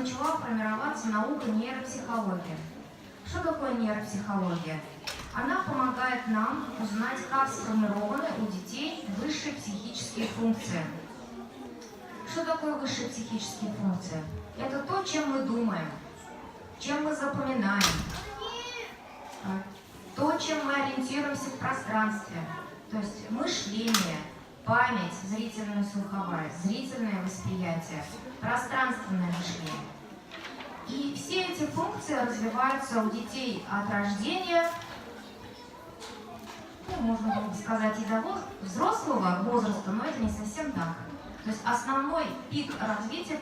начала формироваться наука нейропсихология. Что такое нейропсихология? Она помогает нам узнать, как сформированы у детей высшие психические функции. Что такое высшие психические функции? Это то, чем мы думаем, чем мы запоминаем, то, чем мы ориентируемся в пространстве. То есть мышление, память, зрительная и слуховая, зрительное восприятие, пространственное мышление. И все эти функции развиваются у детей от рождения, можно было бы сказать, и до взрослого возраста, но это не совсем так. То есть основной пик развития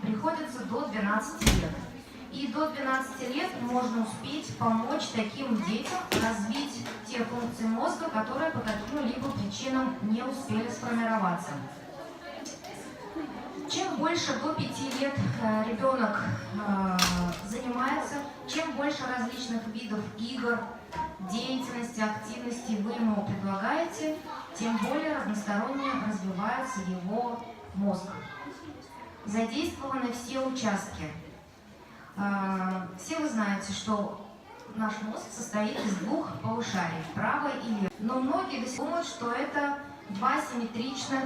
приходится до 12 лет. И до 12 лет можно успеть помочь таким детям развить те функции мозга, которые по каким-либо причинам не успели сформироваться. Чем больше до 5 лет ребенок занимается, чем больше различных видов игр, деятельности, активности вы ему предлагаете, тем более разносторонне развивается его мозг. Задействованы все участки. Все вы знаете, что наш мозг состоит из двух полушарий, правое и левое. Но многие до сих пор думают, что это два симметричных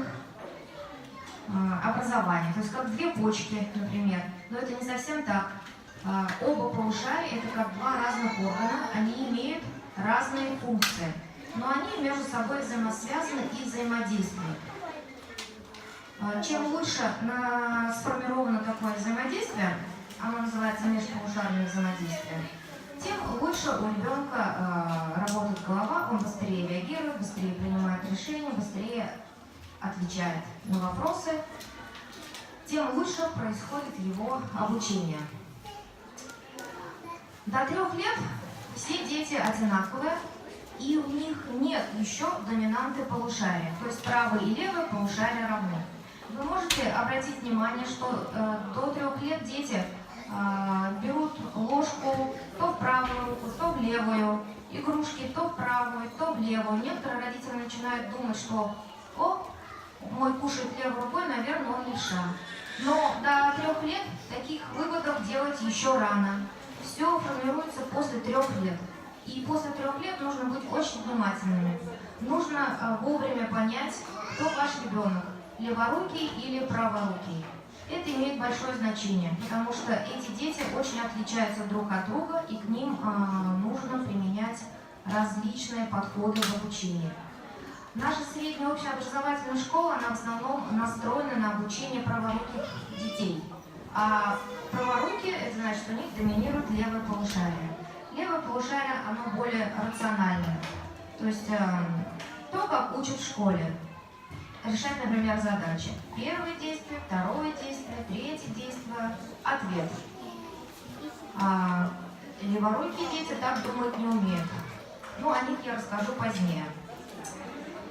образования, то есть как две почки, например. Но это не совсем так. Оба полушария — это как два разных органа, они имеют разные функции, но они между собой взаимосвязаны и взаимодействуют. Чем лучше сформировано такое взаимодействие, оно называется межполушарное взаимодействие, тем лучше у ребенка работает голова, он быстрее реагирует, быстрее принимает решения, быстрее отвечает на вопросы, тем лучше происходит его обучение. До 3 лет все дети одинаковые, и у них нет еще доминанты полушария, то есть правое и левое полушария равны. Вы можете обратить внимание, что до 3 лет дети берут ложку то в правую руку, то в левую, игрушки то в правую, то в левую. Некоторые родители начинают думать, что мой кушает левой рукой, наверное, он левша. Но до 3 лет таких выводов делать еще рано. Все формируется после 3 лет. И после 3 лет нужно быть очень внимательными. Нужно вовремя понять, кто ваш ребенок, леворукий или праворукий. Это имеет большое значение, потому что эти дети очень отличаются друг от друга, и к ним нужно применять различные подходы в обучении. Наша средняя общеобразовательная школа, она в основном настроена на обучение праворуких детей. А праворукие, это значит, что у них доминирует левое полушарие. Левое полушарие, оно более рациональное. То есть то, как учат в школе. Решать, например, задачи. Первое действие, второе действие, третье действие, ответ. А леворукие дети так думать не умеют. Ну, о них я расскажу позднее.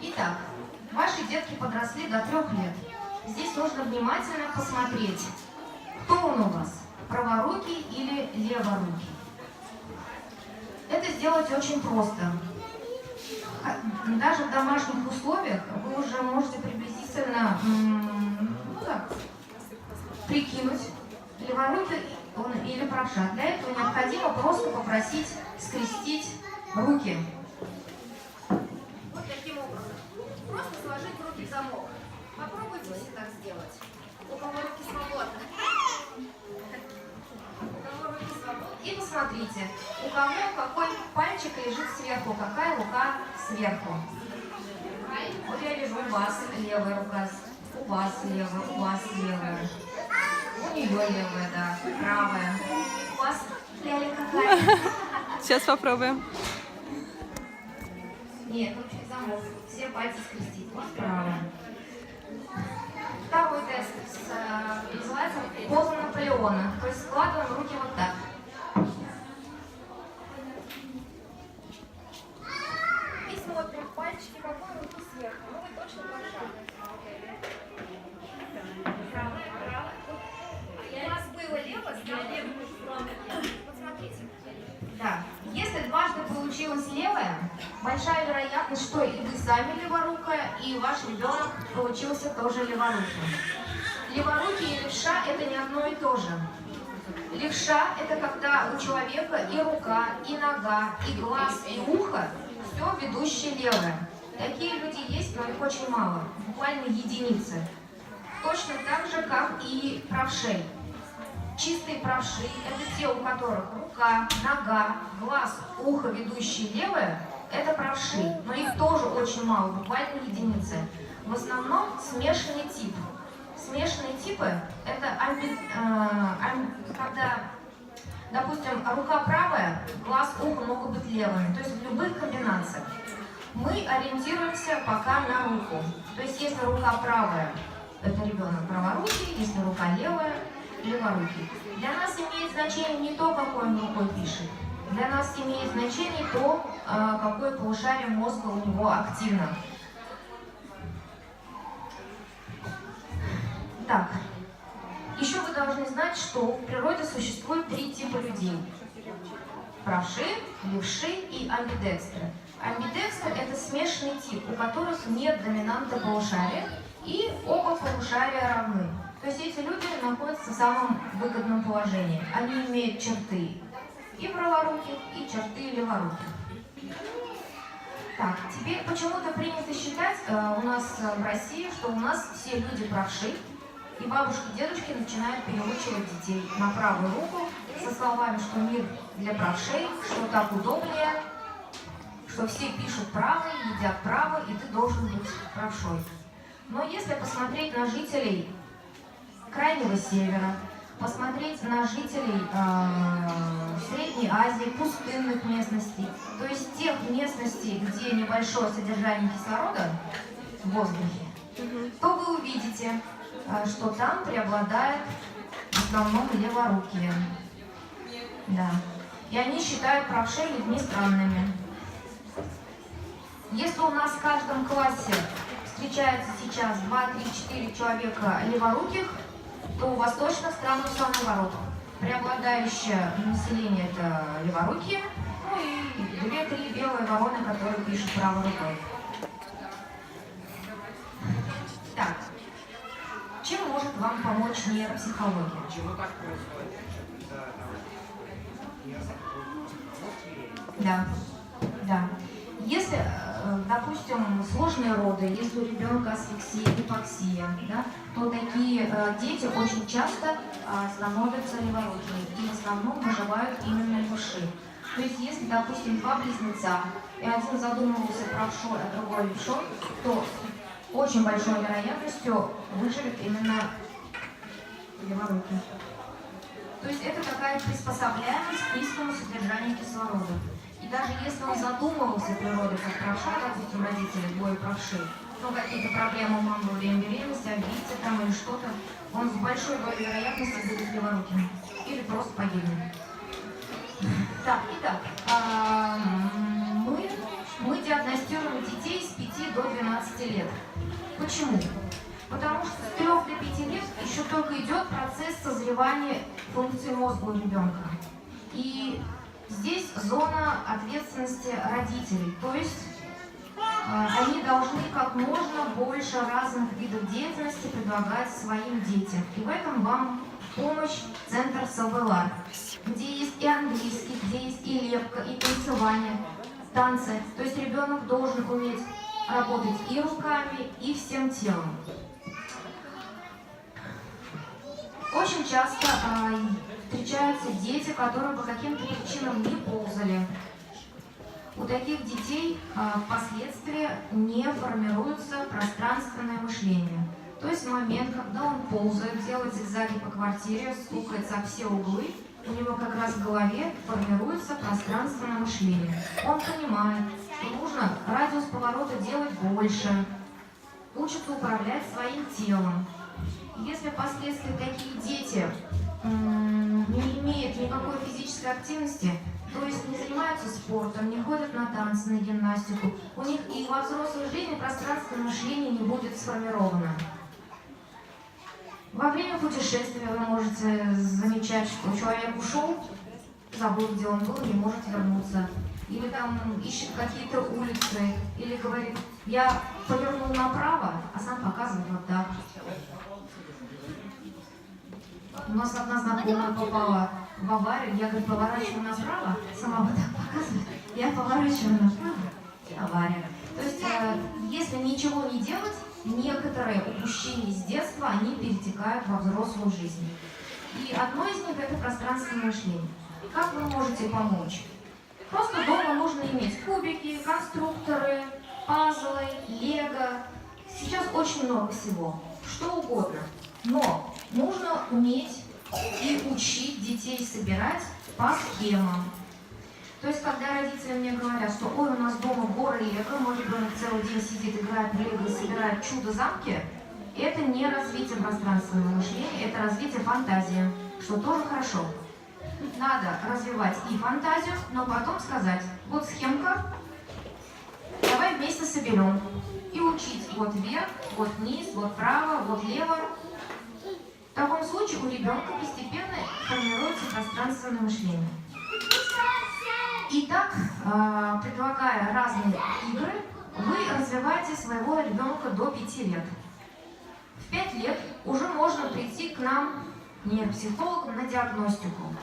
Итак, ваши детки подросли до 3 лет. Здесь нужно внимательно посмотреть, кто он у вас, праворукий или леворукий. Это сделать очень просто. Даже в домашних условиях вы уже можете приблизительно прикинуть, леворукий он или правша. Для этого необходимо просто попросить скрестить руки. Вот таким образом. Просто сложить руки в замок. Попробуйте все так сделать. У кого руки свободны. И посмотрите, у кого какой пальчик лежит сверху, какая рука сверху. Вот я вижу, у вас левая рука, у вас левая, у нее левая, да, правая. У вас Ляля какая? Сейчас попробуем. Нет, тут чуть замок. Все пальцы скрестить. Вот правая. Второй тест называется поза Наполеона. То есть складываем руки вот так. И смотрим пальчики, какой руки сверху. Ну вы точно правша. Правая. У вас было лево, справа. Вот смотрите. Да. Если дважды получилось левое, большая вероятность, что и вы сами леворукая, и ваш ребенок получился тоже леворуким. Леворукий и левша — это не одно и то же. Левша – это когда у человека и рука, и нога, и глаз, и ухо – все ведущее левое. Такие люди есть, но их очень мало, буквально единицы. Точно так же, как и правшей. Чистые правши – это те, у которых рука, нога, глаз, ухо, ведущее левое – это правши, но их тоже очень мало, буквально единицы. В основном смешанный тип. Смешанные типы – это когда, допустим, рука правая, глаз, ухо могут быть левыми, то есть в любых комбинациях. Мы ориентируемся пока на руку. То есть если рука правая – это ребенок праворукий, если рука левая – леворукий. Для нас имеет значение не то, какой он рукой пишет. Для нас имеет значение то, какое полушарие мозга у него активно. Так, еще вы должны знать, что в природе существует 3 типа людей. Правши, левши и амбидекстры. Амбидекстры – это смешанный тип, у которых нет доминанты полушария, и оба полушария равны. То есть эти люди находятся в самом выгодном положении. Они имеют черты и праворуких, и черты леворуких. Так, теперь почему-то принято считать у нас в России, что у нас все люди правши, и бабушки и дедушки начинают переучивать детей на правую руку со словами, что мир для правшей, что так удобнее, что все пишут право, едят право, и ты должен быть правшой. Но если посмотреть на жителей Крайнего Севера, посмотреть на жителей Средней Азии, пустынных местностей, то есть тех местностей, где небольшое содержание кислорода в воздухе, то вы увидите, что там преобладает в основном леворукие. Да. И они считают правшей людьми странными. Если у нас в каждом классе встречается сейчас 2, 3, 4 человека леворуких, то у вас точно в страну все наоборот. Преобладающее население – это леворукие, ну и 2-3 белые вороны, которые пишут правой рукой. Так, чем может вам помочь нейропсихология? Почему так происходит? Да, да. Если, допустим, сложные роды, если у ребенка асфиксия, гипоксия, да, то такие дети очень часто становятся леворукими и в основном выживают именно левши. То есть, если, допустим, 2 близнеца, и один задумывался правшой, а другой левшой, то очень большой вероятностью выживет именно леворукий. То есть это такая приспособляемость к низкому содержанию кислорода. И даже если он задумывался природой как правша, допустим, родители двое правши, ну какие-то проблемы у мамы во время беременности, обидеться там или что-то, он с большой долей вероятности будет леворуким или просто погибнет. Так, итак, мы диагностируем детей с 5 до 12 лет. Почему? Потому что с 3 до 5 лет еще только идет процесс созревания функций мозга у ребенка. И здесь зона ответственности родителей. То есть они должны как можно больше разных видов деятельности предлагать своим детям. И в этом вам помощь Центр СЛВЛАР, где есть и английский, где есть и лепка, и танцевание, танцы. То есть ребенок должен уметь работать и руками, и всем телом. Очень часто встречаются дети, которые по каким-то причинам не ползали. У таких детей впоследствии не формируется пространственное мышление. То есть в момент, когда он ползает, делает зигзаги по квартире, стукается об все углы, у него как раз в голове формируется пространственное мышление. Он понимает, что нужно радиус поворота делать больше, учится управлять своим телом. Если впоследствии такие дети не имеют никакой физической активности, то есть не занимаются спортом, не ходят на танцы, на гимнастику, у них и во взрослой жизни пространственное мышление не будет сформировано. Во время путешествия вы можете замечать, что человек ушел, забыл, где он был, не может вернуться. Или там ищет какие-то улицы, или говорит, я повернул направо, а сам показывает вот так. У нас одна знакомая попала в аварию, я, говорю, поворачиваю направо, сама вот так показывает, я поворачиваю направо, и авария. То есть, если ничего не делать, некоторые упущения с детства, они перетекают во взрослую жизнь. И одно из них – это пространственное мышление. Как вы можете помочь? Просто дома нужно иметь кубики, конструкторы, пазлы, лего. Сейчас очень много всего, что угодно. Но нужно уметь и учить детей собирать по схемам. То есть, когда родители мне говорят, что ой, у нас дома горы лего, мой ребенок целый день сидит, играет в лего и собирает чудо-замки, это не развитие пространственного мышления, это развитие фантазии, что тоже хорошо. Надо развивать и фантазию, но потом сказать, вот схемка, давай вместе соберем. И учить вот вверх, вот вниз, вот вправо, вот лево. В таком случае у ребенка постепенно формируется пространственное мышление. Итак, предлагая разные игры, вы развиваете своего ребенка до 5 лет. В 5 лет уже можно прийти к нам, нейропсихологам, на диагностику.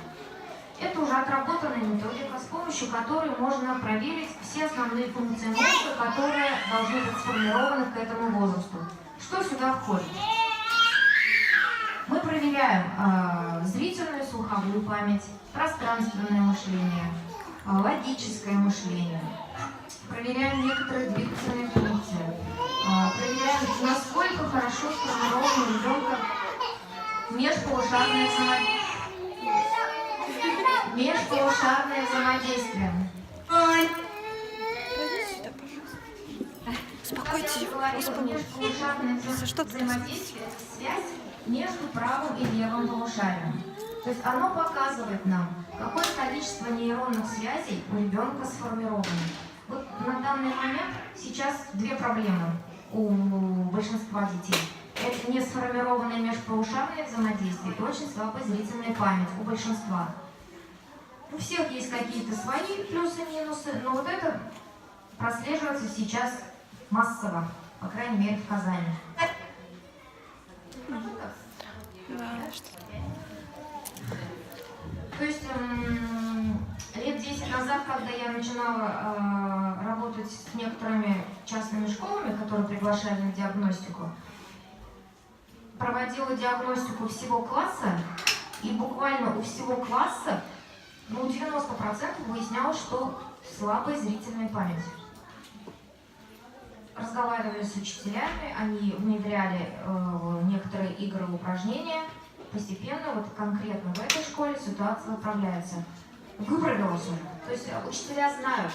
Это уже отработанная методика, с помощью которой можно проверить все основные функции мозга, которые должны быть сформированы к этому возрасту. Что сюда входит? Мы проверяем зрительную и слуховую память, пространственное мышление, логическое мышление, проверяем некоторые двигательные функции, проверяем, насколько хорошо сформировано у ребенка межполушарное взаимодействие. Успокойте его, Межполушарное взаимодействие – связь между правым и левым полушарием. То есть оно показывает нам, какое количество нейронных связей у ребенка сформировано. Вот на данный момент сейчас две проблемы у большинства детей. Это не сформированное межполушарное взаимодействие и очень слабая зрительная память у большинства. У всех есть какие-то свои плюсы-минусы, но вот это прослеживается сейчас массово, по крайней мере в Казани. То есть лет 10 назад, когда я начинала работать с некоторыми частными школами, которые приглашали на диагностику, проводила диагностику всего класса, и буквально у всего класса, 90% выяснялось, что слабая зрительная память. Разговаривали с учителями, они внедряли некоторые игры, упражнения. Постепенно, вот конкретно в этой школе ситуация выправляется. Выправилась уже. То есть учителя знают,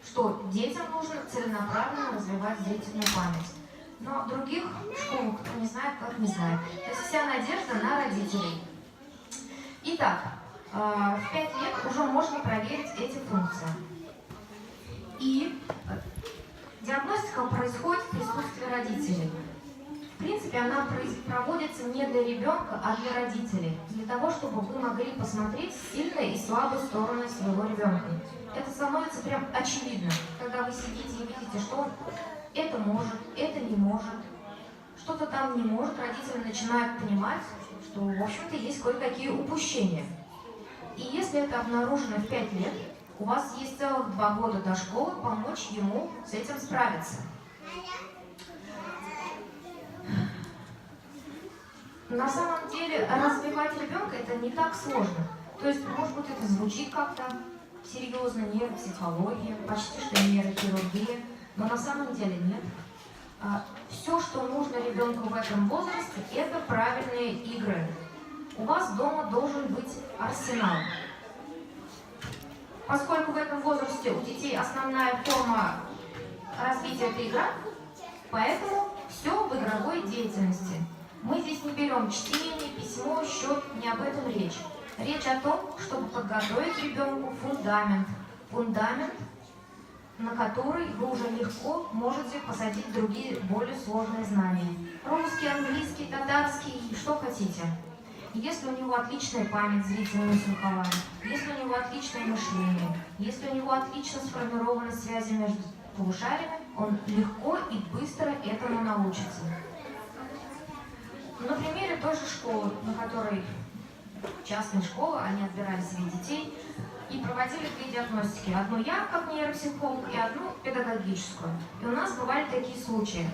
что детям нужно целенаправленно развивать зрительную память. Но других школ, кто не знает, как не знает. То есть вся надежда на родителей. Итак, в 5 лет уже можно проверить эти функции. И диагностика происходит в присутствии родителей. В принципе, она проводится не для ребенка, а для родителей. Для того, чтобы вы могли посмотреть сильные и слабые стороны своего ребенка. Это становится прям очевидно, когда вы сидите и видите, что он это может, это не может, что-то там не может. Родители начинают понимать, что, в общем-то, есть кое-какие упущения. И если это обнаружено в 5 лет, у вас есть целых 2 года до школы помочь ему с этим справиться. На самом деле развивать ребенка это не так сложно. То есть, может быть, это звучит как-то серьезно, нейропсихология, почти что нейрохирургия, но на самом деле нет. Все, что нужно ребенку в этом возрасте, это правильные игры. У вас дома должен быть арсенал. Поскольку в этом возрасте у детей основная форма развития это игра, поэтому все в игровой деятельности. Мы здесь не берем чтение, письмо, счет, не об этом речь. Речь о том, чтобы подготовить ребенку фундамент. Фундамент, на который вы уже легко можете посадить другие, более сложные знания. Русский, английский, татарский, что хотите. Если у него отличная память зрительная и слуховая, если у него отличное мышление, если у него отлично сформированы связи между полушариями, он легко и быстро этому научится. На примере той же школы, на которой в частные школы, они отбирали себе детей и проводили 2 диагностики. Одну я, как нейропсихолог, и одну педагогическую. И у нас бывали такие случаи.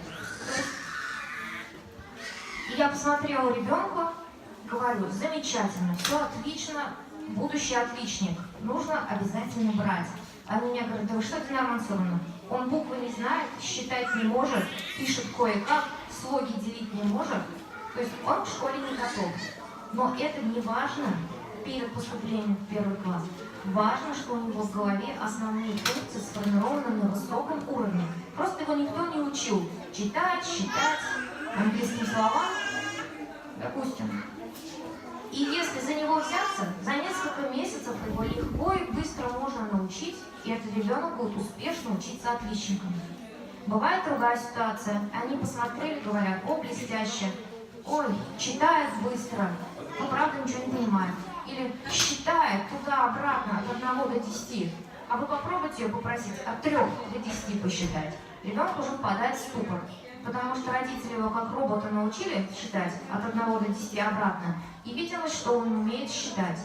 Я посмотрела ребенка, говорю, замечательно, все отлично, будущий отличник, нужно обязательно брать. Они мне говорят, да вы что, Динара Мансуровна, он буквы не знает, считать не может, пишет кое-как, слоги делить не может, то есть он в школе не готов. Но это не важно перед поступлением в 1 класс. Важно, что у него в голове основные функции сформированы на высоком уровне. Просто его никто не учил читать, считать, английским словам, допустим. И если за него взяться, за несколько месяцев его легко и быстро можно научить, и этот ребенок будет успешно учиться отличникам. Бывает другая ситуация. Они посмотрели, говорят, о, блестяще, ой, читает быстро, но правда ничего не понимает. Или считает туда-обратно от 1 до 10. А вы попробуйте ее попросить от 3 до 10 посчитать. Ребенок уже впадает в ступор. Потому что родители его как робота научили считать от 1 до 10 обратно. И виделось, что он умеет считать.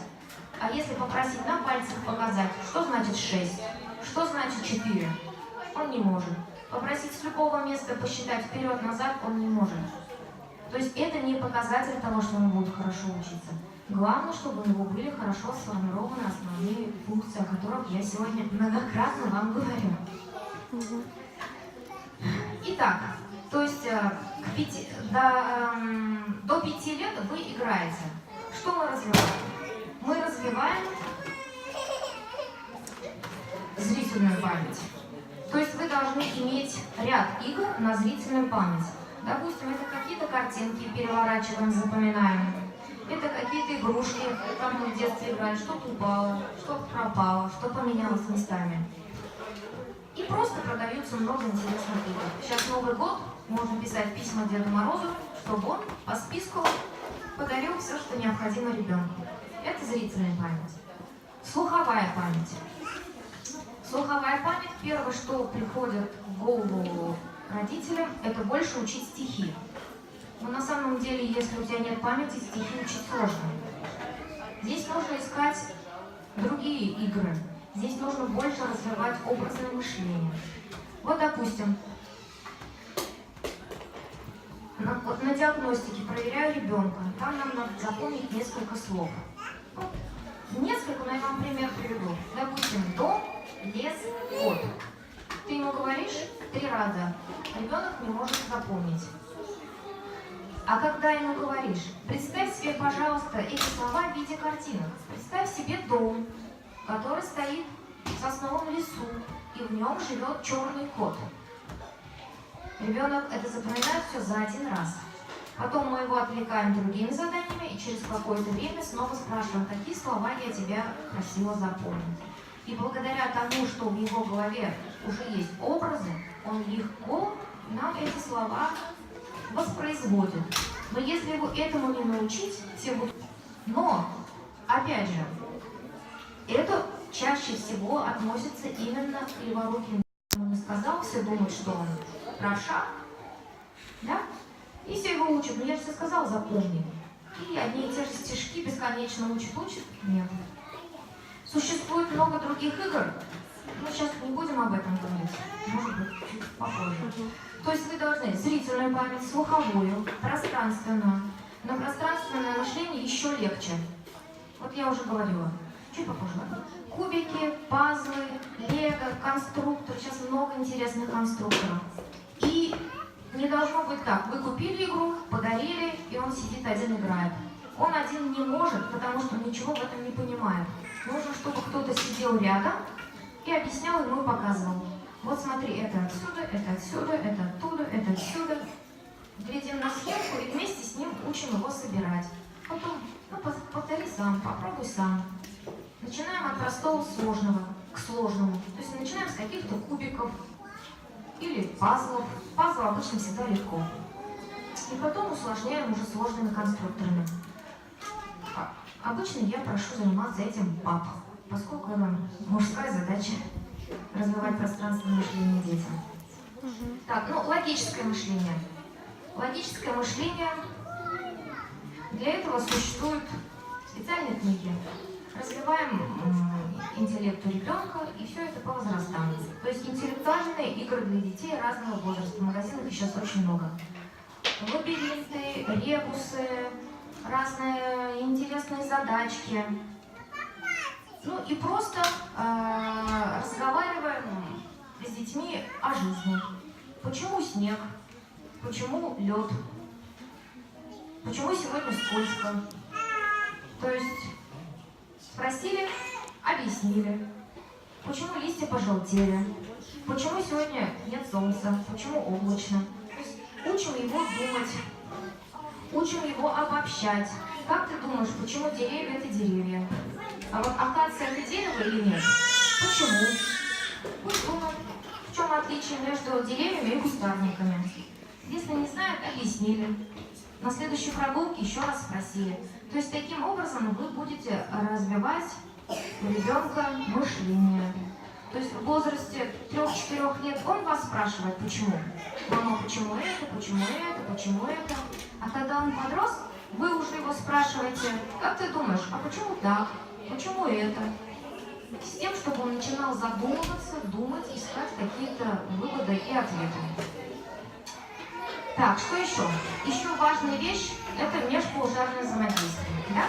А если попросить на пальцах показать, что значит 6, что значит 4, он не может. Попросить с любого места посчитать вперед-назад он не может. То есть это не показатель того, что он будет хорошо учиться. Главное, чтобы у него были хорошо сформированы основные функции, о которых я сегодня многократно вам говорю. Итак, то есть до 5 лет вы играете. Что мы развиваем? Мы развиваем зрительную память. То есть вы должны иметь ряд игр на зрительную память. Допустим, это какие-то картинки переворачиваем, запоминаем. Это какие-то игрушки, как мы в детстве играли, что-то упало, что-то пропало, что поменялось местами. И просто продаются много интересных игр. Сейчас Новый год, можно писать письма Деду Морозу, чтобы он по списку подарил все, что необходимо ребенку. Это зрительная память. Слуховая память. Слуховая память, первое, что приходит в голову родителям, это больше учить стихи. Но на самом деле, если у тебя нет памяти, стихи учить сложно. Здесь нужно искать другие игры. Здесь нужно больше развивать образное мышление. Вот, допустим, на диагностике проверяю ребенка. Там нам надо запомнить несколько слов. Несколько, но я вам пример приведу. Допустим, дом, лес, кот. Ты ему говоришь 3 раза, ребенок не может запомнить. А когда ему говоришь, представь себе, пожалуйста, эти слова в виде картинок. Представь себе дом, который стоит в сосновом лесу, и в нем живет черный кот. Ребенок это запоминает все за 1 раз. Потом мы его отвлекаем другими заданиями, и через какое-то время снова спрашиваем, какие слова я тебя просила запомнить. И благодаря тому, что в его голове уже есть образы, он легко нам эти слова воспроизводит. Но если его этому не научить, все будут... Но, опять же, это чаще всего относится именно к леворуким. Он не сказал, все думают, что он правша, да? И все его учат. Но я же тебе сказал, запомни. И одни и те же стишки бесконечно учат. Нет. Существует много других игр. Мы сейчас не будем об этом говорить. Может быть, чуть попозже. То есть вы должны зрительную память, слуховую, пространственную. Но пространственное мышление еще легче. Вот я уже говорила. Чуть попозже. Кубики, пазлы, лего, конструктор. Сейчас много интересных конструкторов. И не должно быть так. Вы купили игру, подарили, и он сидит один играет. Он один не может, потому что ничего в этом не понимает. Нужно, чтобы кто-то сидел рядом и объяснял ему и показывал. Вот смотри, это отсюда, это отсюда, это оттуда, это отсюда. Глядим на схемку и вместе с ним учим его собирать. Потом, повтори сам, попробуй сам. Начинаем от простого к сложному. То есть начинаем с каких-то кубиков или пазлов. Пазлы обычно всегда легко. И потом усложняем уже сложными конструкторами. Обычно я прошу заниматься этим пап, поскольку это мужская задача развивать пространственное мышление детям. Так, логическое мышление. Логическое мышление, для этого существуют специальные книги. Развиваем интеллект у ребенка, и все это по возрастанию. То есть интеллектуальные игры для детей разного возраста. В магазинах их сейчас очень много. Лабиринты, ребусы, разные интересные задачки. Ну и просто разговариваем с детьми о жизни. Почему снег? Почему лед? Почему сегодня скользко? То есть спросили, объяснили. Почему листья пожелтели? Почему сегодня нет солнца? Почему облачно? То есть учим его думать, учим его обобщать. Как ты думаешь, почему деревья — это деревья? А вот акация — это дерево или нет? Почему? Пусть думают, в чем отличие между деревьями и кустарниками. Если не знают, объяснили. На следующей прогулке еще раз спросили. То есть таким образом вы будете развивать у ребенка мышление. То есть в возрасте 3-4 лет он вас спрашивает, почему. Мама, почему это, почему это, почему это. А когда он подрос, вы уже его спрашиваете, как ты думаешь, а почему так, почему это? С тем, чтобы он начинал задумываться, думать, искать какие-то выводы и ответы. Так, что еще? Еще важная вещь – это межполушарное взаимодействие, да?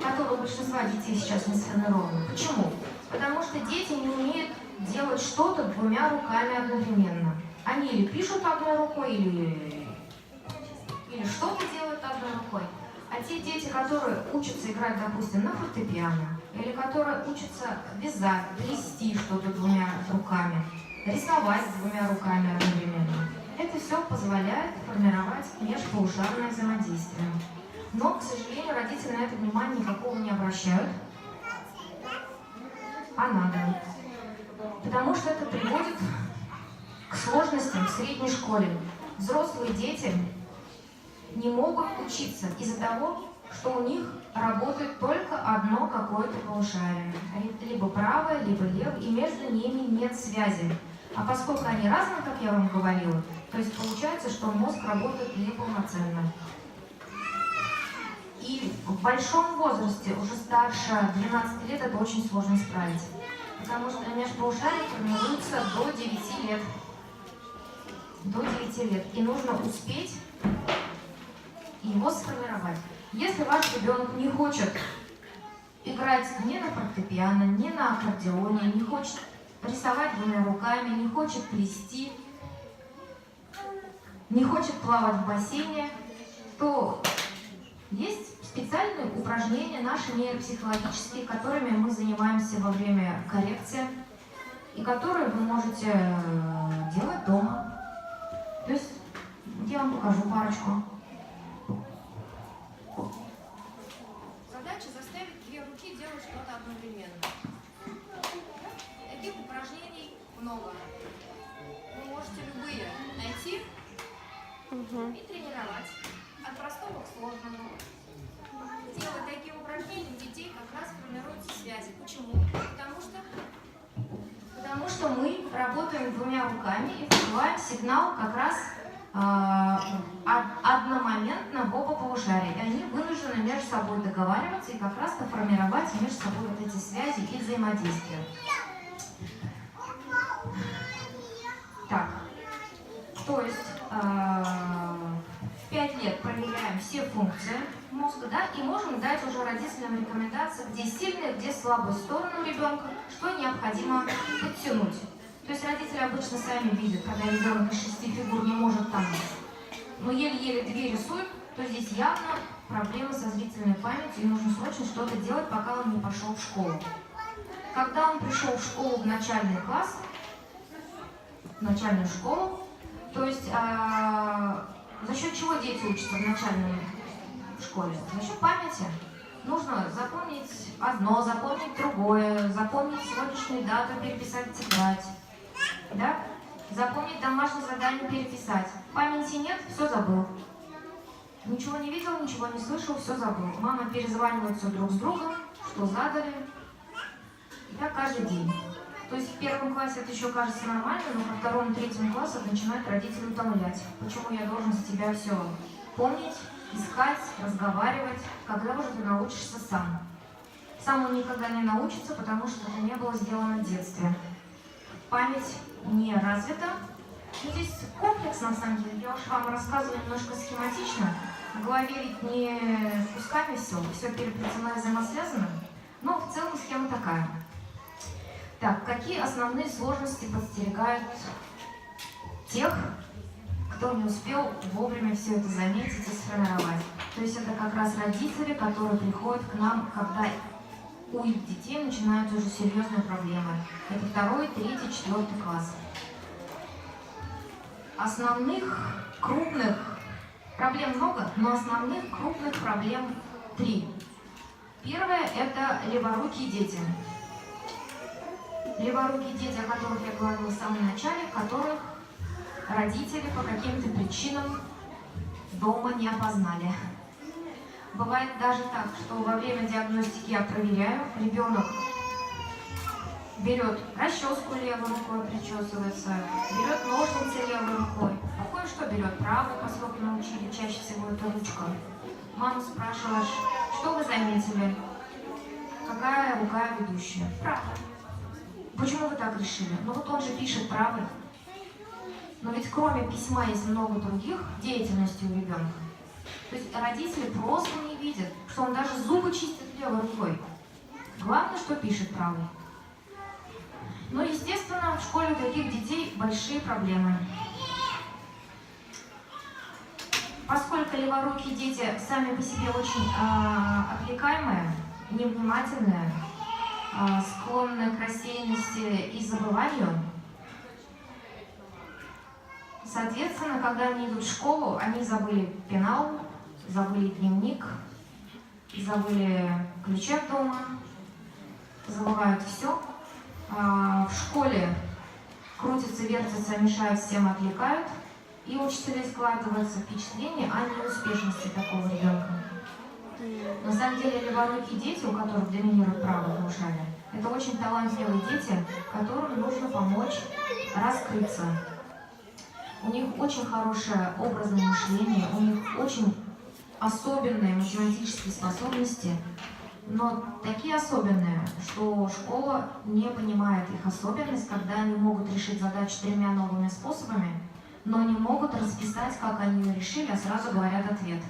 Которое у большинства детей сейчас не сформировано. Почему? Потому что дети не умеют делать что-то 2 руками одновременно. Они или пишут одной рукой, или что-то делают одной рукой. А те дети, которые учатся играть, допустим, на фортепиано, или которые учатся вязать, плести что-то 2 руками, рисовать 2 руками одновременно, это все позволяет формировать межполушарное взаимодействие. Но, к сожалению, родители на это внимания никакого не обращают. А надо. Потому что это приводит к сложностям в средней школе. Взрослые дети не могут учиться из-за того, что у них работает только одно какое-то полушарие. Либо правое, либо левое, и между ними нет связи. А поскольку они разные, как я вам говорила, то есть получается, что мозг работает неполноценно. И в большом возрасте, уже старше 12 лет, это очень сложно исправить. Потому что межполушарие формируется до 9 лет. До 9 лет. И нужно успеть его сформировать. Если ваш ребенок не хочет играть ни на фортепиано, ни на аккордеоне, не хочет рисовать 2 руками, не хочет плести, не хочет плавать в бассейне, то есть специальные упражнения наши нейропсихологические, которыми мы занимаемся во время коррекции, и которые вы можете делать дома. То есть я вам покажу парочку. Задача заставить 2 руки делать что-то одновременно. Таких упражнений много. Вы можете любые найти и тренировать. От простого к сложному. Делая такие упражнения, у детей как раз формируются связи. Почему? Потому что мы работаем 2 руками и вызываем сигнал как раз одномоментно в оба полушария. И они вынуждены между собой договариваться и как раз-то формировать между собой вот эти связи и взаимодействия. Так, то есть в 5 лет проверяем все функции мозга, да, и можем дать уже родителям рекомендации, где сильные, где слабые стороны ребенка, что необходимо подтянуть. То есть родители обычно сами видят, когда ребенок из 6 фигур не может там, но еле-еле 2 рисует, то здесь явно проблемы со зрительной памятью, и нужно срочно что-то делать, пока он не пошел в школу. Когда он пришел в школу, в начальный класс, в начальную школу, то есть за счет чего дети учатся в начальной школе? За счет памяти. Нужно запомнить одно, запомнить другое, запомнить сегодняшнюю дату, переписать в тетрадь. Да? Запомнить домашнее задание, переписать. Памяти нет, все забыл. Ничего не видел, ничего не слышал, все забыл. Мама перезванивает все друг с другом, что задали. И так каждый день. То есть в 1 классе это еще кажется нормально, но во 2-3 классе начинают родители утомлять. Почему я должен за тебя все помнить, искать, разговаривать, когда уже ты научишься сам. Сам он никогда не научится, потому что это не было сделано в детстве. Память не развита. Но здесь комплекс, на самом деле. Я уж вам рассказываю немножко схематично. В голове ведь не кусками все переплетено и взаимосвязано. Но в целом схема такая. Так, какие основные сложности подстерегают тех, кто не успел вовремя все это заметить и сформировать? То есть это как раз родители, которые приходят к нам, когда у их детей начинаются уже серьезные проблемы. Это 2, 3, 4 класс. Основных крупных проблем много, но основных крупных проблем 3. Первое – это леворукие дети. Леворукие дети, о которых я говорила в самом начале, которых родители по каким-то причинам дома не опознали. Бывает даже так, что во время диагностики я проверяю, ребенок берет расческу левой рукой, причесывается, берет ножницы левой рукой, а кое-что берет правой, поскольку научили, чаще всего это ручка. Маму спрашиваешь, что вы заметили? Какая рука ведущая? Правая. Почему вы так решили? Ну вот он же пишет правой. Но ведь кроме письма есть много других деятельностей у ребенка. То есть родители просто не видят, что он даже зубы чистит левой рукой. Главное, что пишет правой. Но, естественно, в школе у таких детей большие проблемы. Поскольку леворукие дети сами по себе очень отвлекаемые, невнимательные, склонны к рассеянности и забыванию, соответственно, когда они идут в школу, они забыли пенал, забыли дневник, забыли ключи от дома, забывают все. В школе крутятся, вертятся, мешают всем, отвлекают. И у учителей складывается впечатление о неуспешности такого ребенка. На самом деле леворукие дети, у которых доминирует правое полушарие, это очень талантливые дети, которым нужно помочь раскрыться. У них очень хорошее образное мышление, у них очень особенные математические способности, но такие особенные, что школа не понимает их особенность, когда они могут решить задачу 3 новыми способами, но не могут расписать, как они ее решили, а сразу говорят ответ.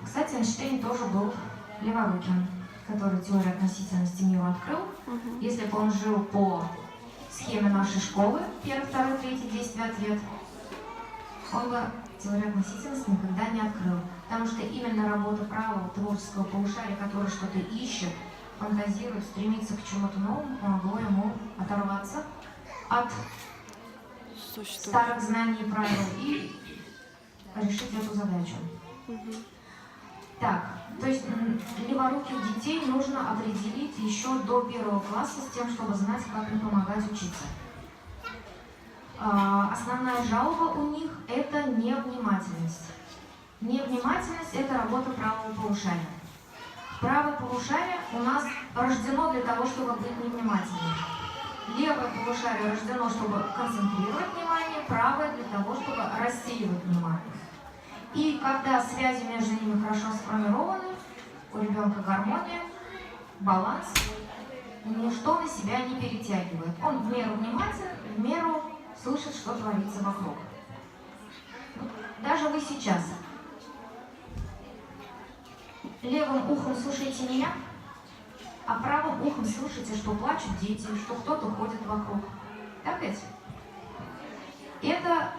Кстати, Эйнштейн тоже был леворуким, который теорию относительности миру открыл. Если бы он жил по схеме нашей школы, 1, 2, 3, 10 лет, он бы теорию относительности никогда не открыл. Потому что именно работа правого творческого полушария, который что-то ищет, фантазирует, стремится к чему-то новому, помогло ему оторваться от старых знаний и правил и решить эту задачу. Так, то есть леворуких детей нужно определить еще до 1 класса с тем, чтобы знать, как им помогать учиться. Основная жалоба у них – это невнимательность. Невнимательность – это работа правого полушария. Правое полушарие у нас рождено для того, чтобы быть невнимательным. Левое полушарие рождено, чтобы концентрировать внимание, правое для того, чтобы рассеивать внимание. И когда связи между ними хорошо сформированы, у ребенка гармония, баланс, ничто на себя не перетягивает. Он в меру внимателен, в меру слышит, что творится вокруг. Даже вы сейчас левым ухом слушаете меня, а правым ухом слышите, что плачут дети, что кто-то ходит вокруг. Так ведь? Это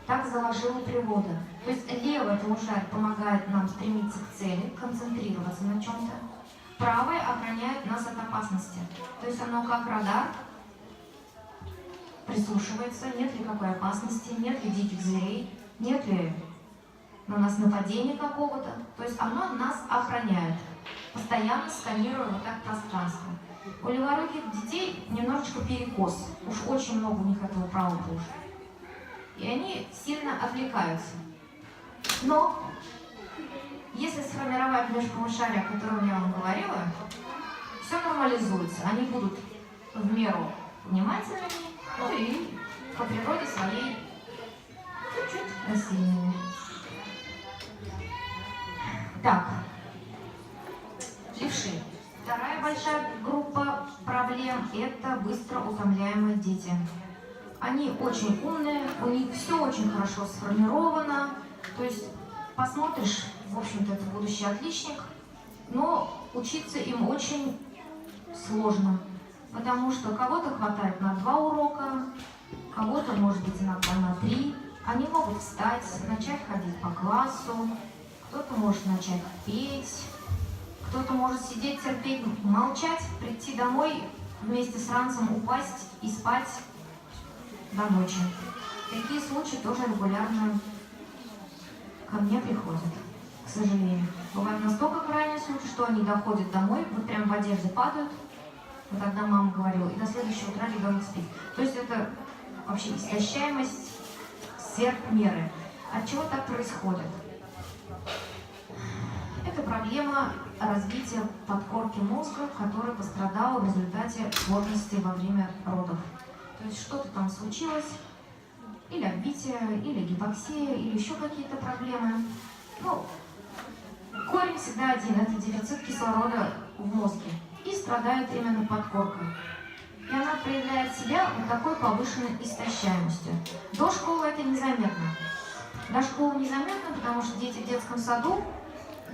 так заложила природа. То есть левое полушарие помогает нам стремиться к цели, концентрироваться на чем-то. Правое охраняет нас от опасности. То есть оно как радар прислушивается, нет ли какой опасности, нет ли диких зверей, нет ли на нас нападения какого-то. То есть оно нас охраняет, постоянно сканируя вот так пространство. У леворуких детей немножечко перекос. Уж очень много у них этого правого полушария. И они сильно отвлекаются. Но если сформировать межполушария, о котором я вам говорила, все нормализуется. Они будут в меру внимательными, ну и по природе своей чуть-чуть рассеянными. Так, левши. Вторая большая группа проблем – это быстро утомляемые дети. Они очень умные, у них все очень хорошо сформировано. То есть посмотришь, в общем-то, это будущий отличник, но учиться им очень сложно, потому что кого-то хватает на 2 урока, кого-то, может быть, иногда на 3. Они могут встать, начать ходить по классу, кто-то может начать петь, кто-то может сидеть, терпеть, молчать, прийти домой, вместе с ранцем упасть и спать до ночи. Такие случаи тоже регулярно ко мне приходят, к сожалению. Бывают настолько крайние случаи, что они доходят домой, вот прям в одежде падают, вот тогда мама говорила, и до следующего утра ребенок спит. То есть это вообще истощаемость сверх меры. От чего так происходит? Это проблема развития подкорки мозга, который пострадал в результате сложностей во время родов. То есть что-то там случилось, или отбитие, или гипоксия, или еще какие-то проблемы. Ну, корень всегда один, это дефицит кислорода в мозге. И страдает именно подкорка. И она проявляет себя вот такой повышенной истощаемостью. До школы это незаметно. До школы незаметно, потому что дети в детском саду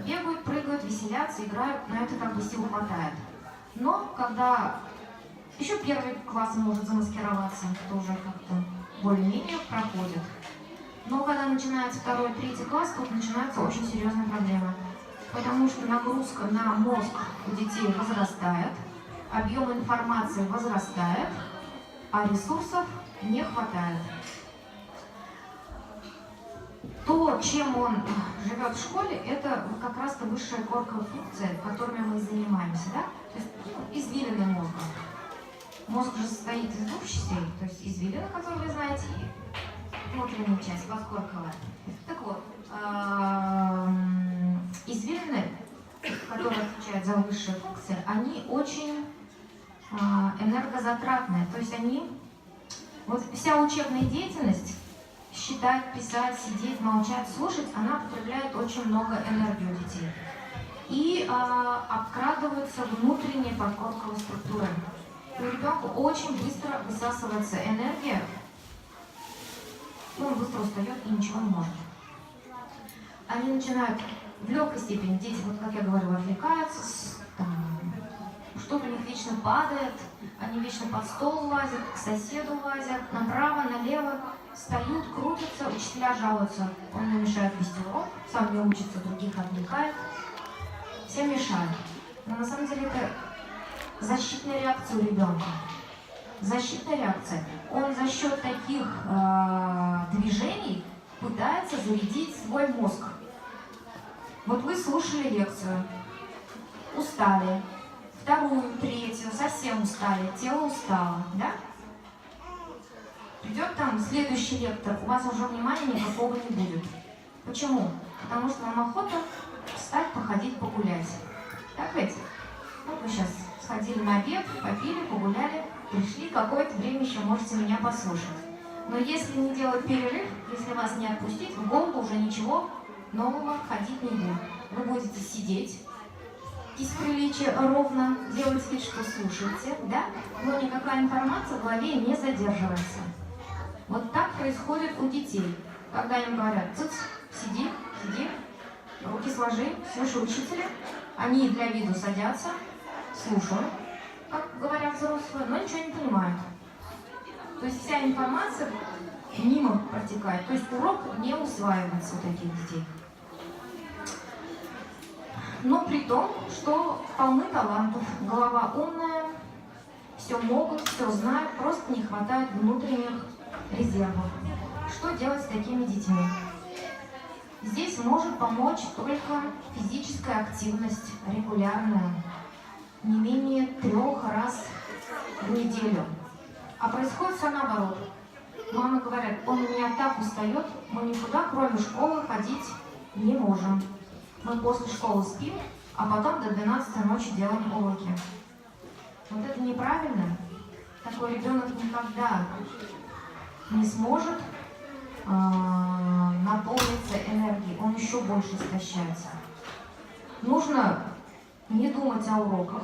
бегают, прыгают, веселятся, играют, на это как бы сил хватает. Но когда еще первый класс может замаскироваться, это уже как-то более-менее проходит. Но когда начинается 2-3 класс, тут начинаются очень серьезные проблемы. Потому что нагрузка на мозг у детей возрастает, объем информации возрастает, а ресурсов не хватает. То, чем он живет в школе, это как раз-то высшая корковая функция, которыми мы занимаемся, да? То есть извилины мозга. Мозг же состоит из 2 частей, то есть извилины, которые вы знаете, и внутренняя часть, подкорковая. Так вот, извилины, которые отвечают за высшие функции, они очень энергозатратные, то есть они, вот вся учебная деятельность, считать, писать, сидеть, молчать, слушать, она потребляет очень много энергии у детей. И обкрадываются внутренние подкорковые структуры. И у ребенка очень быстро высасывается энергия, он быстро устает и ничего не может. Они начинают в легкой степени, дети, вот как я говорила, отвлекаются, что-то у них вечно падает, они вечно под стол лазят, к соседу лазят, направо, налево, встают, крутятся, учителя жалуются, он мне мешает вести урок, сам не учится, других отвлекает, всем мешает. Но на самом деле это защитная реакция у ребенка. Защитная реакция. Он за счет таких движений пытается зарядить свой мозг. Вот вы слушали лекцию, устали, 2-ю, 3-ю, совсем устали, тело устало, да? Придет там следующий лектор, у вас уже внимания никакого не будет. Почему? Потому что вам охота встать, походить, погулять. Так ведь? Вот вы сейчас сходили на обед, попили, погуляли, пришли, какое-то время еще можете меня послушать. Но если не делать перерыв, если вас не отпустить, в голову уже ничего нового ходить не будет. Вы будете сидеть, из приличия ровно, делать вид, что слушаете, да? Но никакая информация в голове не задерживается. Вот так происходит у детей. Когда им говорят, цыц, сиди, сиди, руки сложи, слушай учителя, они для виду садятся, слушают, как говорят взрослые, но ничего не понимают. То есть вся информация мимо протекает, то есть урок не усваивается у таких детей. Но при том, что полны талантов, голова умная, все могут, все знают, просто не хватает внутренних резервов. Что делать с такими детьми? Здесь может помочь только физическая активность регулярная, не менее 3 раз в неделю. А происходит все наоборот. Мамы говорят, он у меня так устает, мы никуда, кроме школы, ходить не можем. Мы после школы спим, а потом до 12 ночи делаем уроки. Вот это неправильно. Такой ребенок никогда не сможет наполниться энергией, он еще больше истощается. нужно не думать о уроках.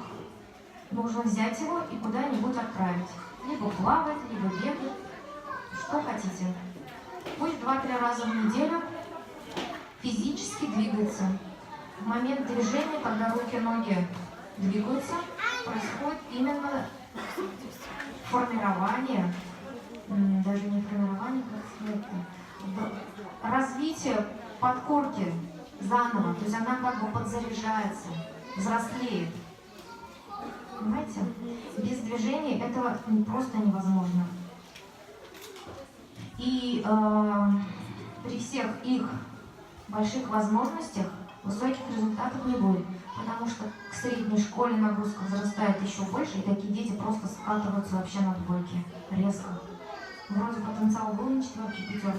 Нужно взять его и куда-нибудь отправить. Либо плавать, либо бегать. Что хотите. Пусть 2-3 раза в неделю физически двигается. В момент движения, когда руки и ноги двигаются, происходит именно формирование, даже не формирование, как сказать, развитие подкорки заново. То есть она как бы подзаряжается, взрослеет. Понимаете? Без движения этого просто невозможно. И при всех их больших возможностях высоких результатов не будет. Потому что к средней школе нагрузка возрастает еще больше, и такие дети просто скатываются вообще на двойки. Резко. Вроде потенциал был на 4-5.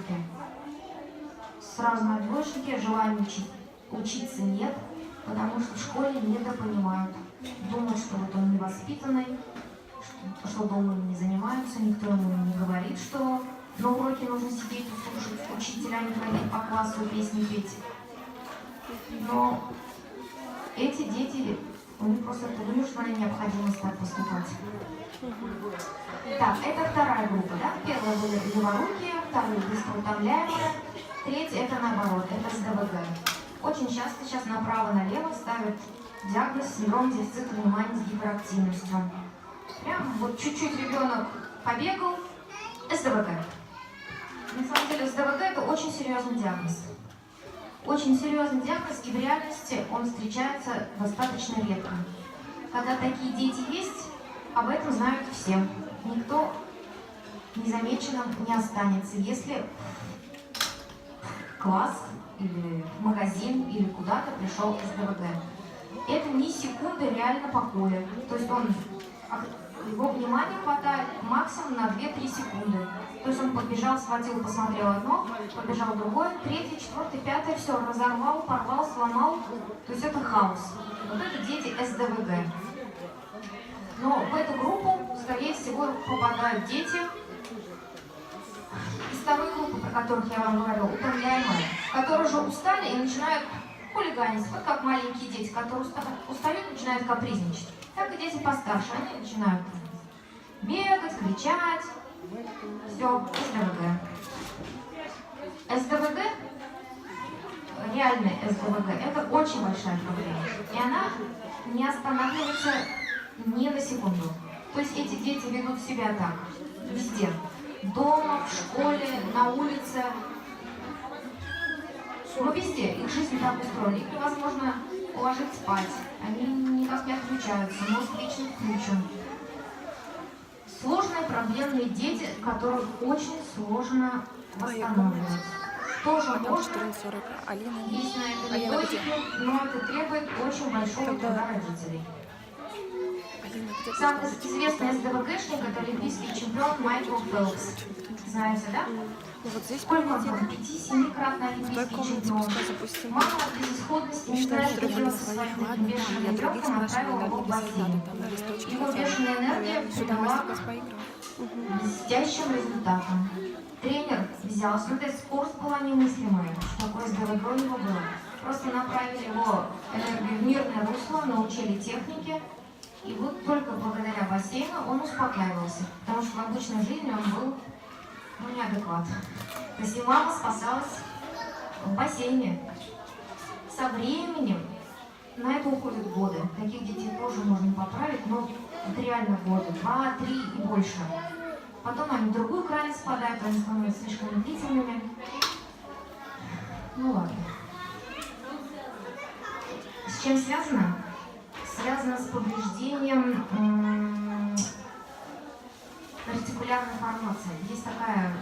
Сразу на двоечнике, желания учиться нет, потому что в школе недопонимают. Думают, что вот он невоспитанный, что дома не занимаются, никто ему не говорит, что на уроке нужно сидеть и слушать учителя, не ходить по классу и песни петь. Но эти дети, у них просто это вынужденная необходимость так поступать. Так, это вторая группа, да? Первая были леворукие, вторая быстроутомляемые, третья это наоборот, это СДВГ. Очень часто сейчас направо-налево ставят диагноз синдром дефицита внимания с гиперактивностью. Прям вот чуть-чуть ребенок побегал, СДВГ. На самом деле СДВГ это очень серьезный диагноз. Очень серьезный диагноз, и в реальности он встречается достаточно редко. Когда такие дети есть, об этом знают все. Никто незамеченным не останется. Если в класс или в магазин или куда-то пришел СДВГ, это ни секунды реально покоя. То есть его внимания хватает максимум на 2-3 секунды. То есть он подбежал, схватил, посмотрел одно, побежал другое, третье, четвертое, пятое, все, разорвал, порвал, сломал. То есть это хаос. Вот это дети СДВГ. Но в эту группу, скорее всего, попадают дети из второй группы, про которых я вам говорила, утомляемые, которые уже устали и начинают хулиганить. Вот как маленькие дети, которые устают, начинают капризничать. Так и дети постарше, они начинают бегать, кричать. Все, СДВГ. СДВГ, реальный СДВГ, это очень большая проблема. И она не останавливается ни на секунду. То есть эти дети ведут себя так, везде. Дома, в школе, на улице. Ну везде, их жизнь так устроена. Их невозможно уложить спать. Они никак не отключаются, мозг вечно включен. Сложные проблемные дети, которых очень сложно восстанавливать. Тоже можно, есть на это методики, но это требует очень большого труда родителей. Самый известный СДВГшник – это олимпийский чемпион Майкл Фелпс. Знаете, да? Вот здесь Сколько он там? 5-7-кратный олимпийский чемпион. Мама от безысходности не знает, что делать со своим таким бешеным ребенком, отправила его в бассейн. Его бешеная энергия привела к блестящим результатам. Тренер взялся, ну то есть скорость была немыслимая, такое СДВГ у него было. Просто направили его энергию в мирное русло, научили технике. И вот только благодаря бассейну он успокаивался, потому что в обычной жизни он был неадекват. То есть и мама спасалась в бассейне. Со временем на это уходят годы. Таких детей тоже можно поправить, но это реально годы, 2-3 и больше. Потом они в другую крайность спадают, они становятся слишком медлительными. Ну ладно. С чем связано? Связано с повреждением ретикулярной формации. Есть такая,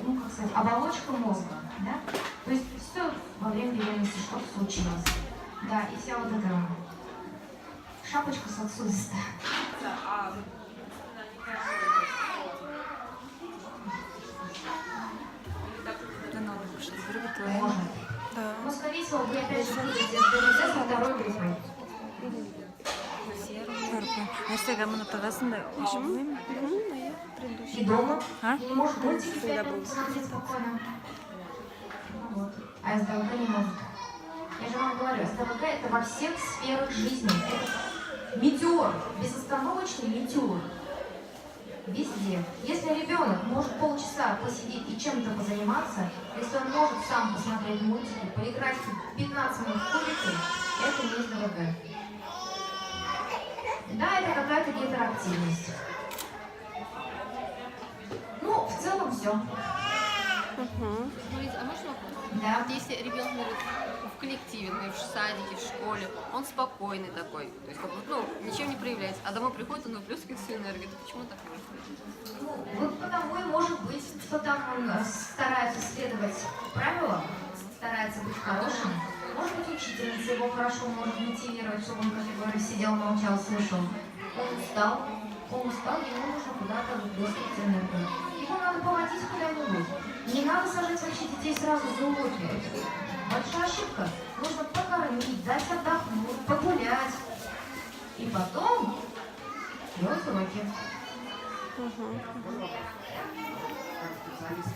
ну как сказать, оболочка мозга, да? То есть все во время беременности что-то случилось. Да, и вся вот эта шапочка сосудистая. Может. Да. Но, скорее всего, вы опять же будете СДВГ со второй группой. Нәрсеге мұны тығасың да ішім? И дома. А? Не может мультики смотреть спокойно. Ну вот. А СДВГ не может. Я же вам говорю, СДВГ это во всех сферах жизни. Это метеор, безостановочный метеор. Везде. Если ребенок может полчаса посидеть и чем-то позаниматься, если он может сам посмотреть мультики, поиграть 15 минут в кубики, это не СДВГ. Да, это какая-то гиперактивность. Ну, в целом все. Смотрите, а можно вопрос? Да. Вот если ребенок, например, в коллективе, например, в садике, в школе, он спокойный такой, то есть как бы, ну, ничем не проявляется, а домой приходит, он выплескивает всю энергию, то почему так происходит? Ну, вот потому и может быть, что там он старается следовать правилам, старается быть хорошим. Может быть, учительница его хорошо может мотивировать, чтобы он, как я говорю, сидел, молчал, слышал. Он устал, ему нужно куда-то выплескивать энергию. Его надо поводить куда-нибудь. Не надо сажать вообще детей сразу за уроки. Большая ошибка. Нужно покормить, дать отдохнуть, погулять. И потом делать уроки. Как специалист